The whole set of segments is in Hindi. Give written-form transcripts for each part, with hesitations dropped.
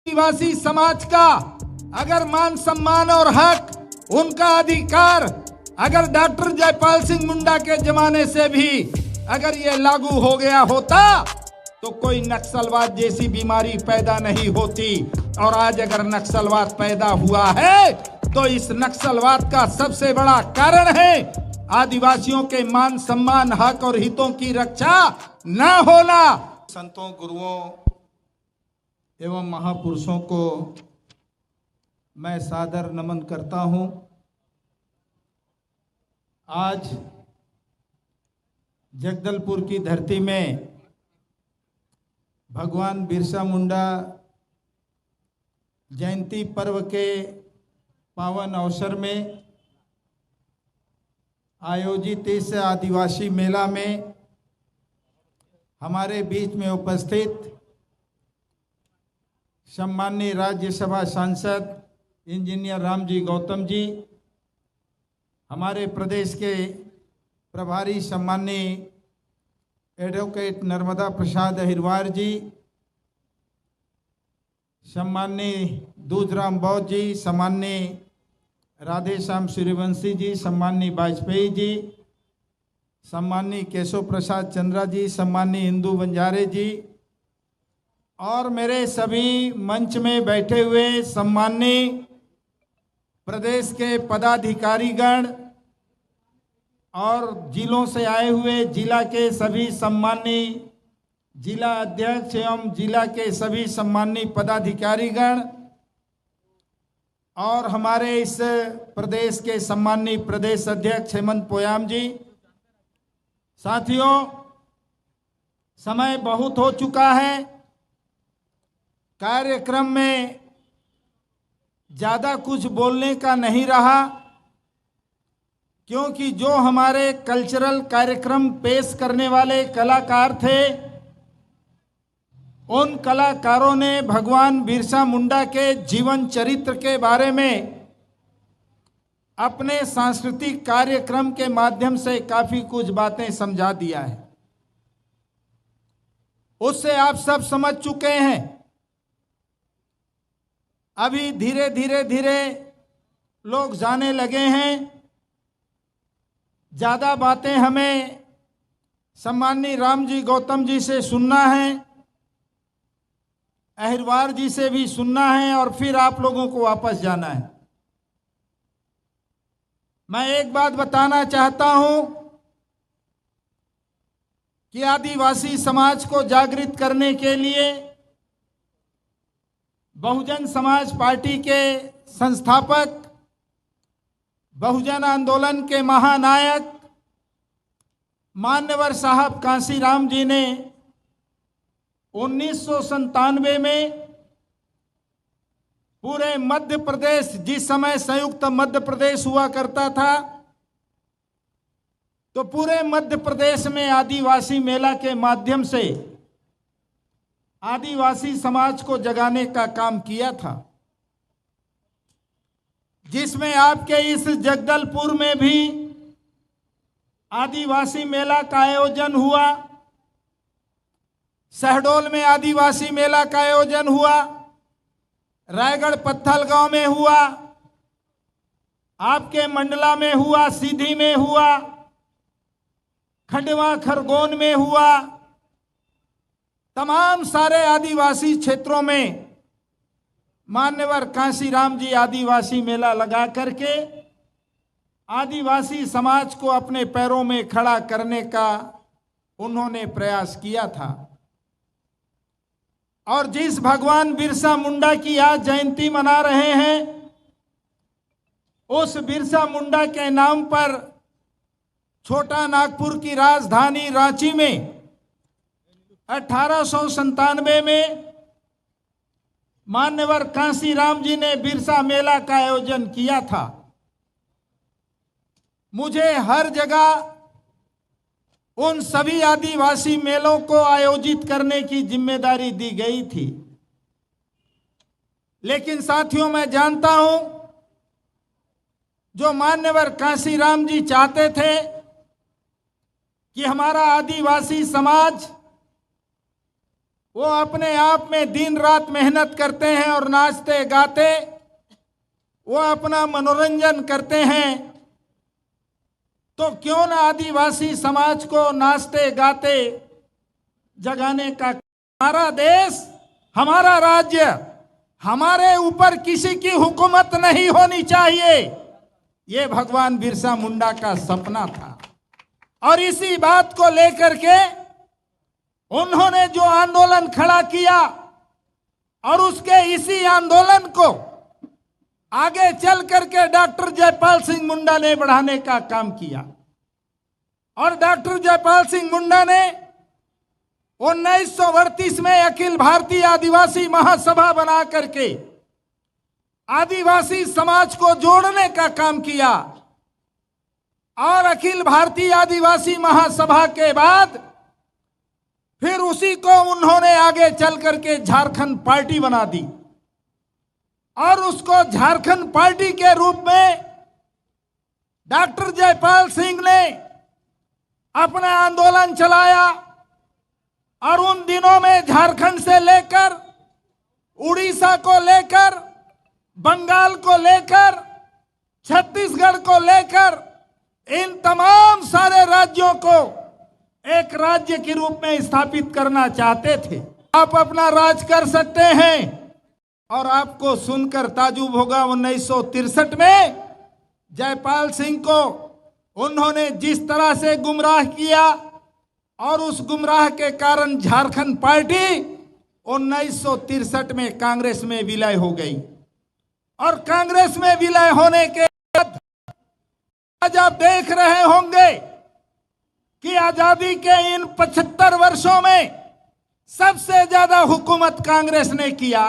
आदिवासी समाज का अगर मान सम्मान और हक, उनका अधिकार अगर डॉक्टर जयपाल सिंह मुंडा के जमाने से भी अगर ये लागू हो गया होता तो कोई नक्सलवाद जैसी बीमारी पैदा नहीं होती। और आज अगर नक्सलवाद पैदा हुआ है तो इस नक्सलवाद का सबसे बड़ा कारण है आदिवासियों के मान सम्मान, हक और हितों की रक्षा न होना। संतों, गुरुओं एवं महापुरुषों को मैं सादर नमन करता हूं। आज जगदलपुर की धरती में भगवान बिरसा मुंडा जयंती पर्व के पावन अवसर में आयोजित इस आदिवासी मेला में हमारे बीच में उपस्थित सम्माननीय राज्यसभा सांसद इंजीनियर रामजी गौतम जी, हमारे प्रदेश के प्रभारी सम्माननीय एडवोकेट नर्मदा प्रसाद अहिरवार जी, सम्माननीय दूधराम बौद्ध जी, सम्माननीय राधेश्याम सूर्यवंशी जी, सम्माननीय वाजपेयी जी, सम्माननीय केशव प्रसाद चंद्रा जी, सम्माननीय इंदू बंजारे जी और मेरे सभी मंच में बैठे हुए सम्माननीय प्रदेश के पदाधिकारीगण और जिलों से आए हुए जिला के सभी सम्माननीय जिला अध्यक्ष एवं जिला के सभी सम्माननीय पदाधिकारीगण और हमारे इस प्रदेश के सम्माननीय प्रदेश अध्यक्ष हेमंत पोयाम जी। साथियों, समय बहुत हो चुका है, कार्यक्रम में ज़्यादा कुछ बोलने का नहीं रहा, क्योंकि जो हमारे कल्चरल कार्यक्रम पेश करने वाले कलाकार थे उन कलाकारों ने भगवान बिरसा मुंडा के जीवन चरित्र के बारे में अपने सांस्कृतिक कार्यक्रम के माध्यम से काफ़ी कुछ बातें समझा दिया है। उससे आप सब समझ चुके हैं। अभी धीरे धीरे लोग जाने लगे हैं। ज़्यादा बातें हमें सम्माननीय रामजी गौतम जी से सुनना है, अहिरवार जी से भी सुनना है और फिर आप लोगों को वापस जाना है। मैं एक बात बताना चाहता हूं कि आदिवासी समाज को जागृत करने के लिए बहुजन समाज पार्टी के संस्थापक, बहुजन आंदोलन के महानायक मान्यवर साहब कांशीराम जी ने 1997 में पूरे मध्य प्रदेश, जिस समय संयुक्त मध्य प्रदेश हुआ करता था, तो पूरे मध्य प्रदेश में आदिवासी मेला के माध्यम से आदिवासी समाज को जगाने का काम किया था, जिसमें आपके इस जगदलपुर में भी आदिवासी मेला का आयोजन हुआ, शहडोल में आदिवासी मेला का आयोजन हुआ, रायगढ़ पत्थल गांव में हुआ, आपके मंडला में हुआ, सीधी में हुआ, खंडवा खरगोन में हुआ। तमाम सारे आदिवासी क्षेत्रों में मान्यवर कांशीराम जी आदिवासी मेला लगा करके आदिवासी समाज को अपने पैरों में खड़ा करने का उन्होंने प्रयास किया था। और जिस भगवान बिरसा मुंडा की आज जयंती मना रहे हैं, उस बिरसा मुंडा के नाम पर छोटा नागपुर की राजधानी रांची में 1897 में मान्यवर कांशीराम जी ने बिरसा मेला का आयोजन किया था। मुझे हर जगह उन सभी आदिवासी मेलों को आयोजित करने की जिम्मेदारी दी गई थी, लेकिन साथियों, मैं जानता हूं जो मान्यवर कांशीराम जी चाहते थे कि हमारा आदिवासी समाज वो अपने आप में दिन रात मेहनत करते हैं और नाचते गाते वो अपना मनोरंजन करते हैं, तो क्यों ना आदिवासी समाज को नाचते गाते जगाने का। हमारा देश, हमारा राज्य, हमारे ऊपर किसी की हुकूमत नहीं होनी चाहिए, ये भगवान बिरसा मुंडा का सपना था। और इसी बात को लेकर के उन्होंने जो आंदोलन खड़ा किया और उसके इसी आंदोलन को आगे चल करके डॉक्टर जयपाल सिंह मुंडा ने बढ़ाने का काम किया। और डॉक्टर जयपाल सिंह मुंडा ने 1938 में अखिल भारतीय आदिवासी महासभा बना करके आदिवासी समाज को जोड़ने का काम किया। और अखिल भारतीय आदिवासी महासभा के बाद फिर उसी को उन्होंने आगे चल करके झारखंड पार्टी बना दी और उसको झारखंड पार्टी के रूप में डॉक्टर जयपाल सिंह ने अपना आंदोलन चलाया। और उन दिनों में झारखंड से लेकर उड़ीसा को लेकर, बंगाल को लेकर, छत्तीसगढ़ को लेकर, इन तमाम सारे राज्यों को एक राज्य के रूप में स्थापित करना चाहते थे। आप अपना राज कर सकते हैं। और आपको सुनकर ताजुब होगा, 1963 में जयपाल सिंह को उन्होंने जिस तरह से गुमराह किया और उस गुमराह के कारण झारखंड पार्टी 1963 में कांग्रेस में विलय हो गई। और कांग्रेस में विलय होने के बाद आज आप देख रहे होंगे कि आजादी के इन 75 वर्षों में सबसे ज्यादा हुकूमत कांग्रेस ने किया।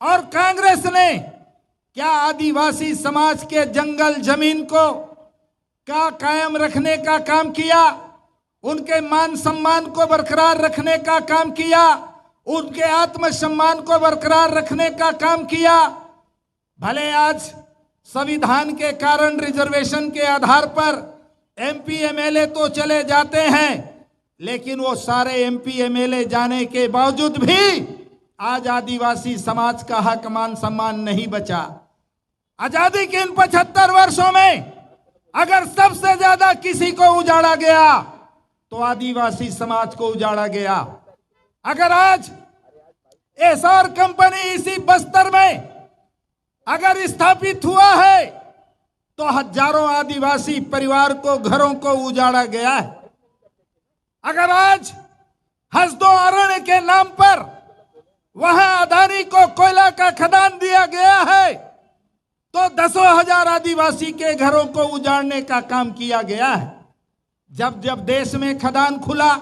और कांग्रेस ने क्या आदिवासी समाज के जंगल जमीन को क्या कायम रखने का काम किया, उनके मान सम्मान को बरकरार रखने का काम किया, उनके आत्मसम्मान को बरकरार रखने का काम किया। भले आज संविधान के कारण रिजर्वेशन के आधार पर एमपी एमएलए तो चले जाते हैं, लेकिन वो सारे एमपी एमएलए जाने के बावजूद भी आज आदिवासी समाज का हक मान सम्मान नहीं बचा। आजादी के इन 75 वर्षों में अगर सबसे ज्यादा किसी को उजाड़ा गया तो आदिवासी समाज को उजाड़ा गया। अगर आज एसआर कंपनी इसी बस्तर में अगर स्थापित हुआ है तो हजारों आदिवासी परिवार को, घरों को उजाड़ा गया है। अगर आज हसदो अरण्य के नाम पर वहां अदानी को कोयला का खदान दिया गया है तो दसों हजार आदिवासी के घरों को उजाड़ने का काम किया गया है। जब जब देश में खदान खुला,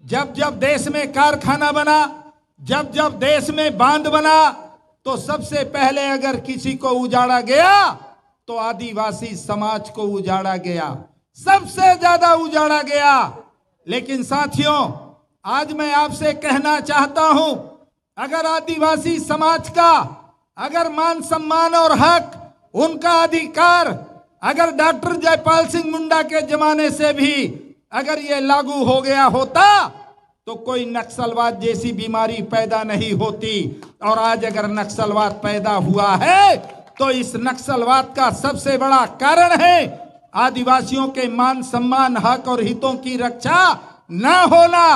जब जब देश में कारखाना बना, जब जब देश में बांध बना, तो सबसे पहले अगर किसी को उजाड़ा गया तो आदिवासी समाज को उजाड़ा गया, सबसे ज्यादा उजाड़ा गया। लेकिन साथियों, आज मैं आपसे कहना चाहता हूं, अगर आदिवासी समाज का अगर मान सम्मान और हक, उनका अधिकार अगर डॉक्टर जयपाल सिंह मुंडा के जमाने से भी अगर ये लागू हो गया होता तो कोई नक्सलवाद जैसी बीमारी पैदा नहीं होती। और आज अगर नक्सलवाद पैदा हुआ है तो इस नक्सलवाद का सबसे बड़ा कारण है आदिवासियों के मान सम्मान, हक और हितों की रक्षा ना होना।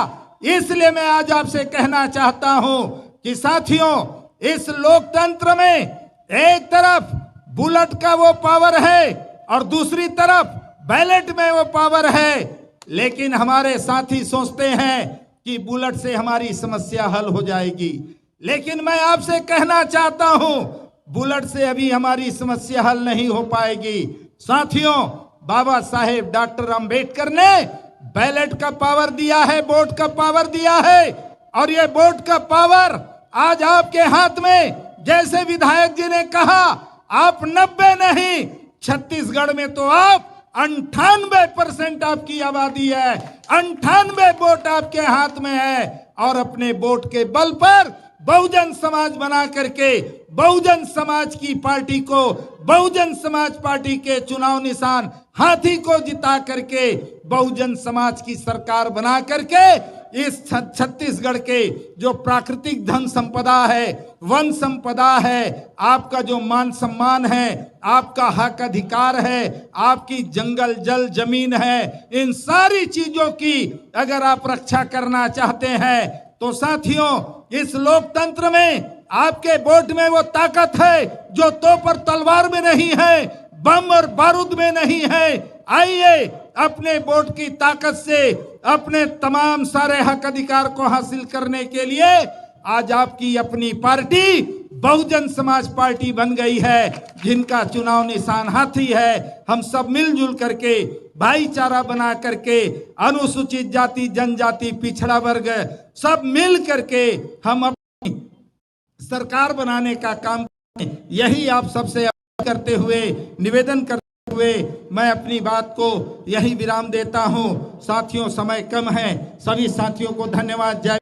इसलिए मैं आज आपसे कहना चाहता हूं कि साथियों, इस लोकतंत्र में एक तरफ बुलेट का वो पावर है और दूसरी तरफ बैलेट में वो पावर है। लेकिन हमारे साथी सोचते हैं कि बुलेट से हमारी समस्या हल हो जाएगी, लेकिन मैं आपसे कहना चाहता हूं बुलेट से अभी हमारी समस्या हल नहीं हो पाएगी। साथियों, बाबा साहेब डॉक्टर अंबेडकर ने बैलेट का पावर दिया है, वोट का पावर दिया है, और ये वोट का पावर आज आपके हाथ में। जैसे विधायक जी ने कहा, आप 90 नहीं, छत्तीसगढ़ में तो आप 98% आपकी आबादी है, 98 वोट आपके हाथ में है। और अपने वोट के बल पर बहुजन समाज बना करके बहुजन समाज की पार्टी को, बहुजन समाज पार्टी के चुनाव निशान हाथी को जिता करके बहुजन समाज की सरकार बना करके इस छत्तीसगढ़ के जो प्राकृतिक धन संपदा है, वन संपदा है, आपका जो मान सम्मान है, आपका हक अधिकार है, आपकी जंगल जल जमीन है, इन सारी चीजों की अगर आप रक्षा करना चाहते हैं तो साथियों, इस लोकतंत्र में आपके वोट में वो ताकत है जो तोप और तलवार में नहीं है, बम और बारूद में नहीं है। आइए अपने वोट की ताकत से अपने तमाम सारे हक अधिकार को हासिल करने के लिए आज आपकी अपनी पार्टी बहुजन समाज पार्टी बन गई है, जिनका चुनाव निशान हाथी है। हम सब मिलजुल करके भाईचारा बना करके अनुसूचित जाति जनजाति पिछड़ा वर्ग सब मिल करके हम अपनी सरकार बनाने का काम करें। यही आप सबसे करते हुए निवेदन करते हुए मैं अपनी बात को यही विराम देता हूं। साथियों, समय कम है। सभी साथियों को धन्यवाद। जय